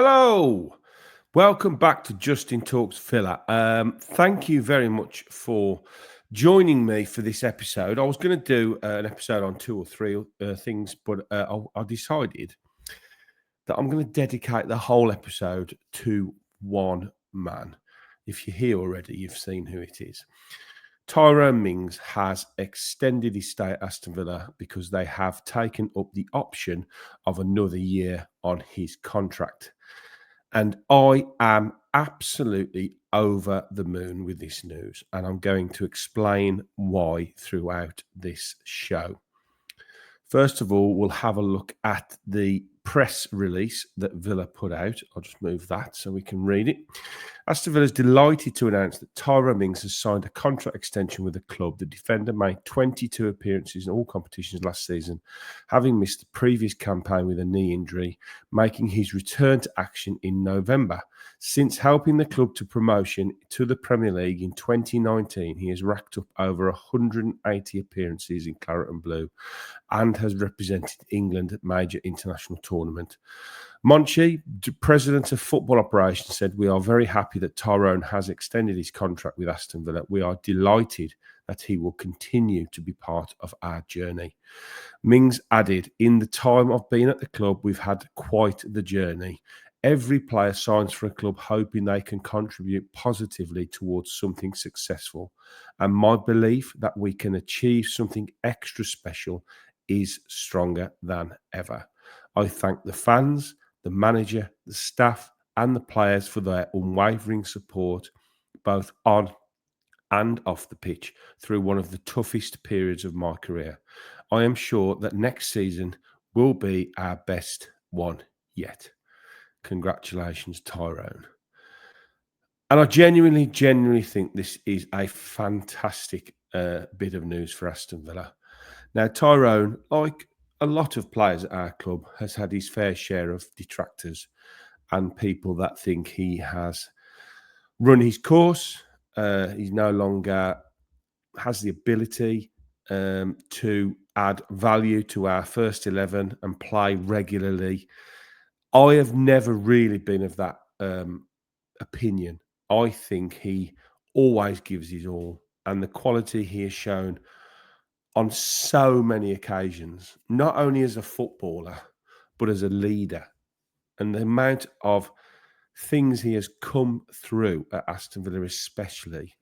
Hello, welcome back to Justin Talks Villa. Thank you very much for joining me for this episode. I was going to do an episode on two or three things, but I decided that I'm going to dedicate the whole episode to one man. If you're here already, you've seen who it is. Tyrone Mings has extended his stay at Aston Villa because they have taken up the option of another year on his contract. And I am absolutely over the moon with this news, and I'm going to explain why throughout this show. First of all, we'll have a look at the press release that Villa put out. I'll just move that so we can read it. Aston Villa is delighted to announce that Tyrone Mings has signed a contract extension with the club. The defender made 22 appearances in all competitions last season, having missed the previous campaign with a knee injury, making his return to action in November. Since helping the club to promotion to the Premier League in 2019, he has racked up over 180 appearances in Claret and Blue and has represented England at major international tournament. Monchi, president of football operations, said, "We are very happy that Tyrone has extended his contract with Aston Villa. We are delighted that he will continue to be part of our journey." Mings added, "In the time I've been at the club, we've had quite the journey. Every player signs for a club hoping they can contribute positively towards something successful. And my belief that we can achieve something extra special is stronger than ever. I thank the fans, the manager, the staff, and the players for their unwavering support, both on and off the pitch, through one of the toughest periods of my career. I am sure that next season will be our best one yet. Congratulations, Tyrone." And I genuinely think this is a fantastic bit of news for Aston Villa. Now, Tyrone, like a lot of players at our club, has had his fair share of detractors and people that think he has run his course. He's no longer has the ability to add value to our first 11 and play regularly. I have never really been of that opinion. I think he always gives his all, and the quality he has shown on so many occasions, not only as a footballer, but as a leader, and the amount of things he has come through at Aston Villa especially,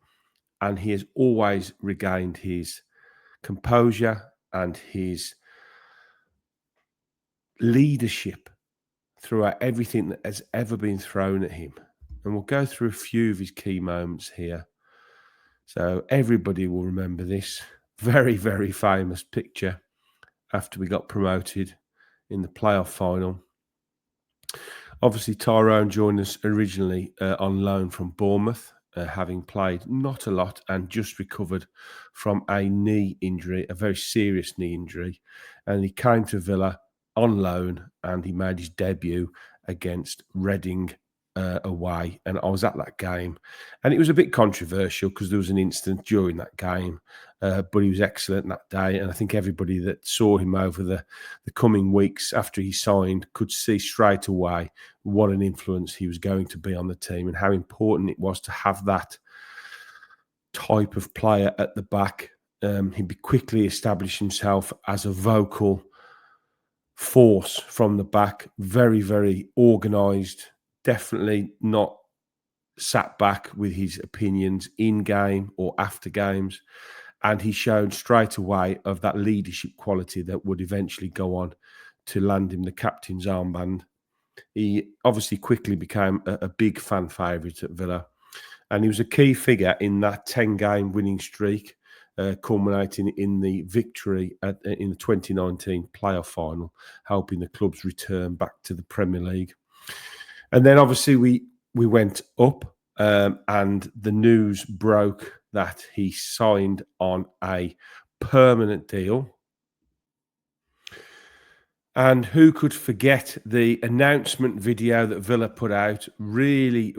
and he has always regained his composure and his leadership throughout everything that has ever been thrown at him. And we'll go through a few of his key moments here. So everybody will remember this very, very famous picture after we got promoted in the playoff final. Obviously, Tyrone joined us originally on loan from Bournemouth, having played not a lot and just recovered from a knee injury, a very serious knee injury. And he came to Villa on loan and he made his debut against Reading away. And I was at that game. And it was a bit controversial because there was an incident during that game. But he was excellent that day. And I think everybody that saw him over the coming weeks after he signed could see straight away what an influence he was going to be on the team and how important it was to have that type of player at the back. He'd quickly established himself as a vocal force from the back, very, very organised, definitely not sat back with his opinions in game or after games. And he showed straight away of that leadership quality that would eventually go on to land him the captain's armband. He obviously quickly became a big fan favourite at Villa. And he was a key figure in that 10-game winning streak, culminating in the victory in the 2019 playoff final, helping the club's return back to the Premier League. And then obviously we went up and the news broke that he signed on a permanent deal. And who could forget the announcement video that Villa put out? Really,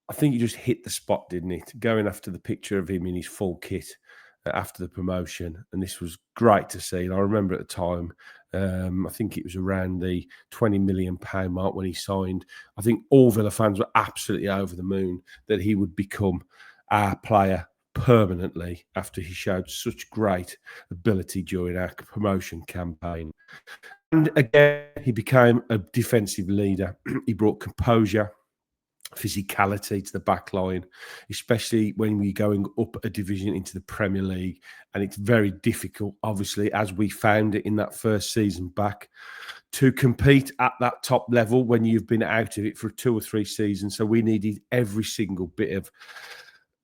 I think you just hit the spot, didn't it? Going after the picture of him in his full kit after the promotion, and this was great to see. And I remember at the time, I think it was around the £20 million mark when he signed. I think all Villa fans were absolutely over the moon that he would become our player permanently after he showed such great ability during our promotion campaign. And again, he became a defensive leader. He brought composure, physicality to the back line, especially when we're going up a division into the Premier League. And it's very difficult, obviously, as we found it in that first season back, to compete at that top level when you've been out of it for 2 or 3 seasons. So we needed every single bit of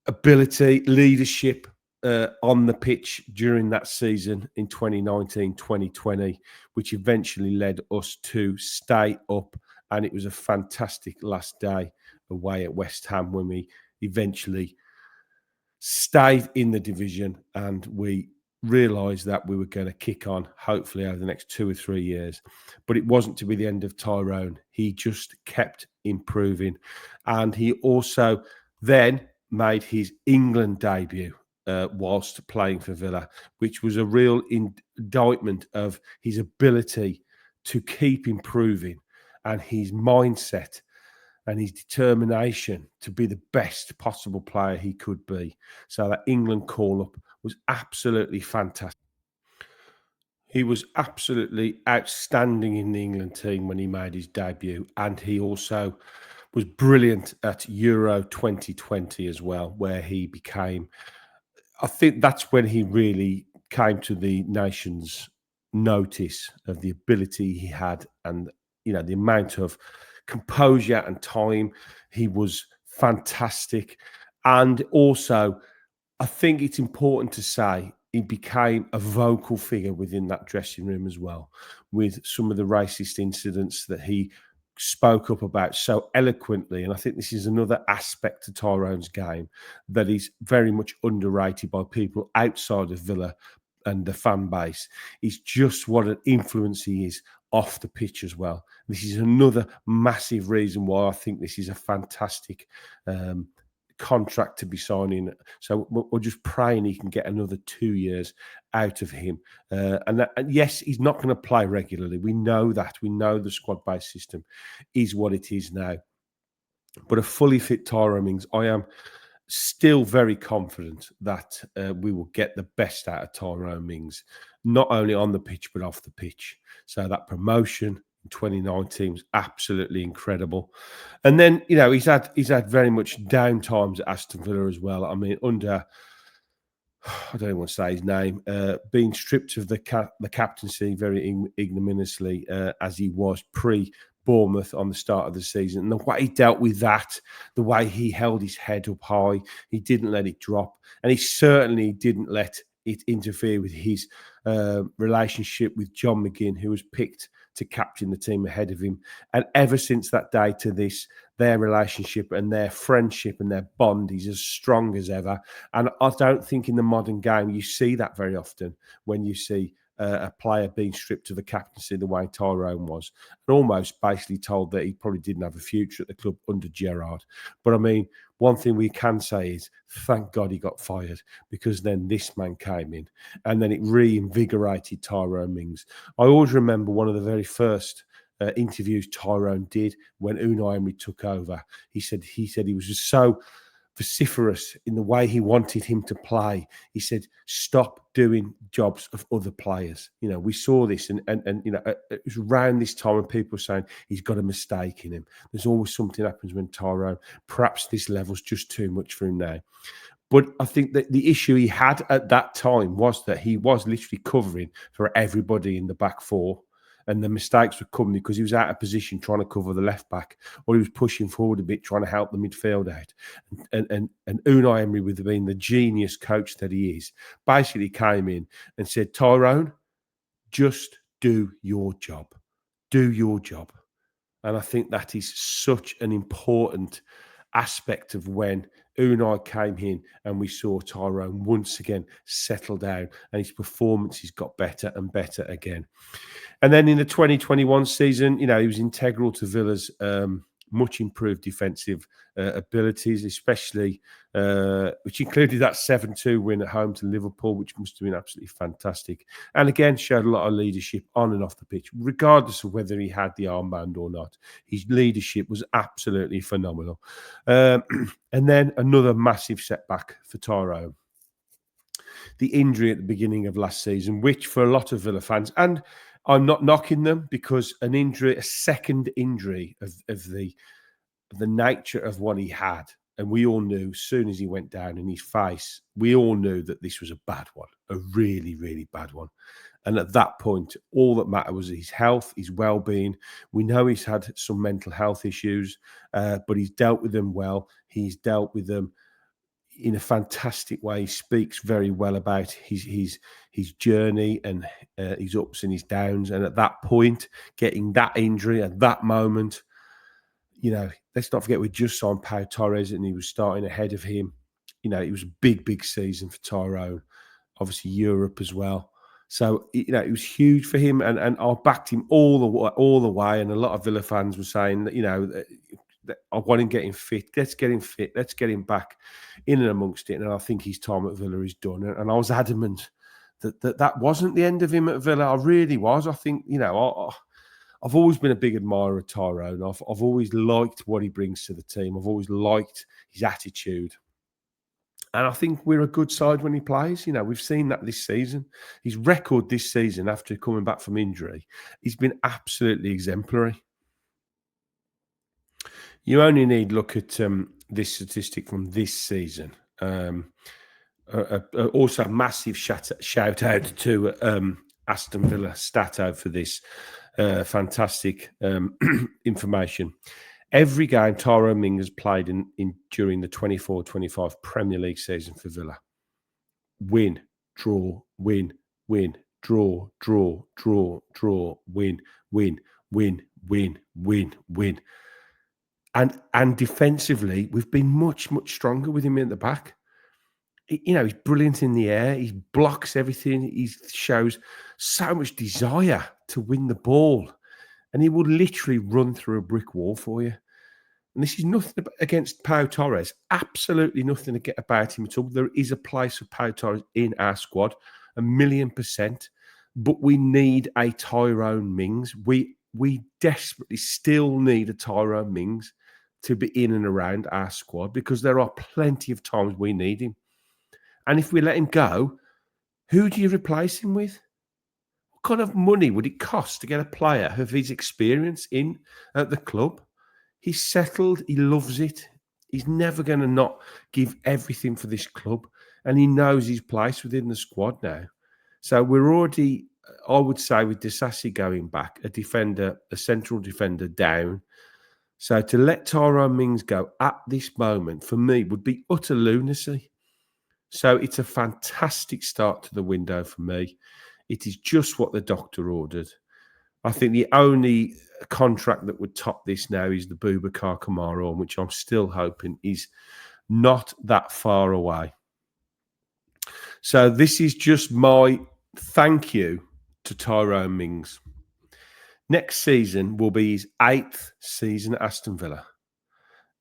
ability, leadership on the pitch during that season in 2019-2020, which eventually led us to stay up. And it was a fantastic last day away at West Ham when we eventually stayed in the division, and we realised that we were going to kick on, hopefully, over the next 2 or 3 years. But it wasn't to be the end of Tyrone. He just kept improving. And he also then made his England debut whilst playing for Villa, which was a real indictment of his ability to keep improving and his mindset and his determination to be the best possible player he could be. So that England call-up was absolutely fantastic. He was absolutely outstanding in the England team when he made his debut, and he also was brilliant at Euro 2020 as well, where he became, I think that's when he really came to the nation's notice of the ability he had, and the amount of composure and time. He was fantastic. And also, I think it's important to say he became a vocal figure within that dressing room as well, with some of the racist incidents that he spoke up about so eloquently. And I think this is another aspect to Tyrone's game that is very much underrated by people outside of Villa and the fan base. Is just what an influence he is off the pitch as well. This is another massive reason why I think this is a fantastic contract to be signing. So we're just praying he can get another 2 years out of him. And yes, he's not going to play regularly. We know that. We know the squad-based system is what it is now. But a fully fit Tyrone Mings, I am still very confident that we will get the best out of Tyrone Mings, not only on the pitch but off the pitch. So that promotion in 2019 was absolutely incredible. And then he's had very much down times at Aston Villa as well. I mean, under I don't even want to say his name, being stripped of the captaincy very ignominiously as he was pre-Bournemouth on the start of the season. And the way he dealt with that, the way he held his head up high, he didn't let it drop. And he certainly didn't let it interfere with his relationship with John McGinn, who was picked to captain the team ahead of him. And ever since that day to this, their relationship and their friendship and their bond is as strong as ever. And I don't think in the modern game you see that very often when you see a player being stripped of the captaincy the way Tyrone was, and almost basically told that he probably didn't have a future at the club under Gerrard. But I mean, one thing we can say is thank God he got fired, because then this man came in and then it reinvigorated Tyrone Mings. I always remember one of the very first interviews Tyrone did when Unai Emery took over. He said he was just so vociferous in the way he wanted him to play. He said, stop doing jobs of other players. We saw this and it was around this time when people were saying he's got a mistake in him. There's always something happens when Tyrone, perhaps this level's just too much for him now. But I think that the issue he had at that time was that he was literally covering for everybody in the back four. And the mistakes were coming because he was out of position trying to cover the left back, or he was pushing forward a bit trying to help the midfield out. And Unai Emery, with being the genius coach that he is, basically came in and said, Tyrone, just do your job. Do your job. And I think that is such an important aspect of when Unai came in and we saw Tyrone once again settle down and his performances got better and better again. And then in the 2021 season, he was integral to Villa's much improved defensive abilities, especially which included that 7-2 win at home to Liverpool, which must have been absolutely fantastic. And again, showed a lot of leadership on and off the pitch, regardless of whether he had the armband or not. His leadership was absolutely phenomenal. And then another massive setback for Tyrone. The injury at the beginning of last season, which for a lot of Villa fans, and I'm not knocking them, because an injury, a second injury of the nature of what he had, and we all knew as soon as he went down in his face, we all knew that this was a bad one, a really, really bad one. And at that point, all that mattered was his health, his well-being. We know he's had some mental health issues, but he's dealt with them well. He's dealt with them in a fantastic way. He speaks very well about his journey and his ups and his downs. And at that point, getting that injury at that moment, you know, let's not forget we just signed Pau Torres and he was starting ahead of him. You know, it was a big, big season for Tyrone. Obviously, Europe as well. So, you know, it was huge for him, and I backed him all the way. And a lot of Villa fans were saying that, you know, that I want him getting fit. Let's get him fit. Let's get him back in and amongst it. And I think his time at Villa is done. And I was adamant that wasn't the end of him at Villa. I really was. I think, you know, I've always been a big admirer of Tyrone. I've always liked what he brings to the team. I've always liked his attitude. And I think we're a good side when he plays. You know, we've seen that this season. His record this season after coming back from injury, he's been absolutely exemplary. You only need look at this statistic from this season. Also, a massive shout out to Aston Villa Stato for this fantastic information. Every game Tyrone Mings has played in during the 24-25 Premier League season for Villa. Win, draw, win, win, draw, draw, draw, draw, win, win, win, win, win, win. And defensively, we've been much, much stronger with him in the back. You know, he's brilliant in the air. He blocks everything. He shows so much desire to win the ball. And he will literally run through a brick wall for you. And this is nothing against Pau Torres. Absolutely nothing about him at all. There is a place for Pau Torres in our squad, 1,000,000%. But we need a Tyrone Mings. We desperately still need a Tyrone Mings to be in and around our squad, because there are plenty of times we need him. And if we let him go, who do you replace him with? What kind of money would it cost to get a player of his experience in at the club? He's settled. He loves it. He's never going to not give everything for this club. And he knows his place within the squad now. So we're already, I would say, with Disasi going back, a central defender down. So to let Tyrone Mings go at this moment, for me, would be utter lunacy. So it's a fantastic start to the window for me. It is just what the doctor ordered. I think the only contract that would top this now is the Boubacar Kamara one, which I'm still hoping is not that far away. So this is just my thank you to Tyrone Mings. Next season will be his 8th season at Aston Villa,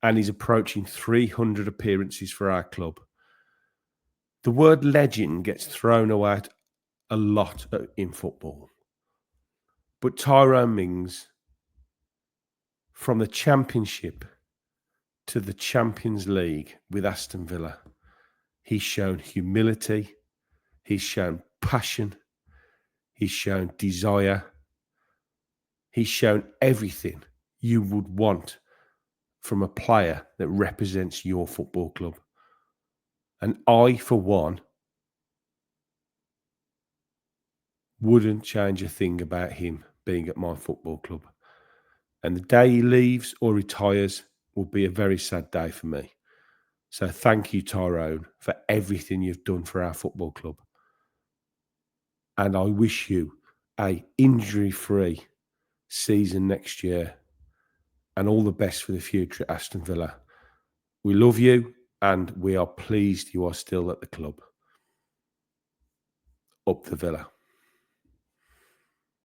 and he's approaching 300 appearances for our club. The word legend gets thrown out a lot in football. But Tyrone Mings, from the Championship to the Champions League with Aston Villa, he's shown humility, he's shown passion, he's shown desire, he's shown everything you would want from a player that represents your football club. And I, for one, wouldn't change a thing about him being at my football club. And the day he leaves or retires will be a very sad day for me. So thank you, Tyrone, for everything you've done for our football club. And I wish you a injury-free season next year, and all the best for the future at Aston Villa. We love you, and we are pleased you are still at the club. Up the Villa.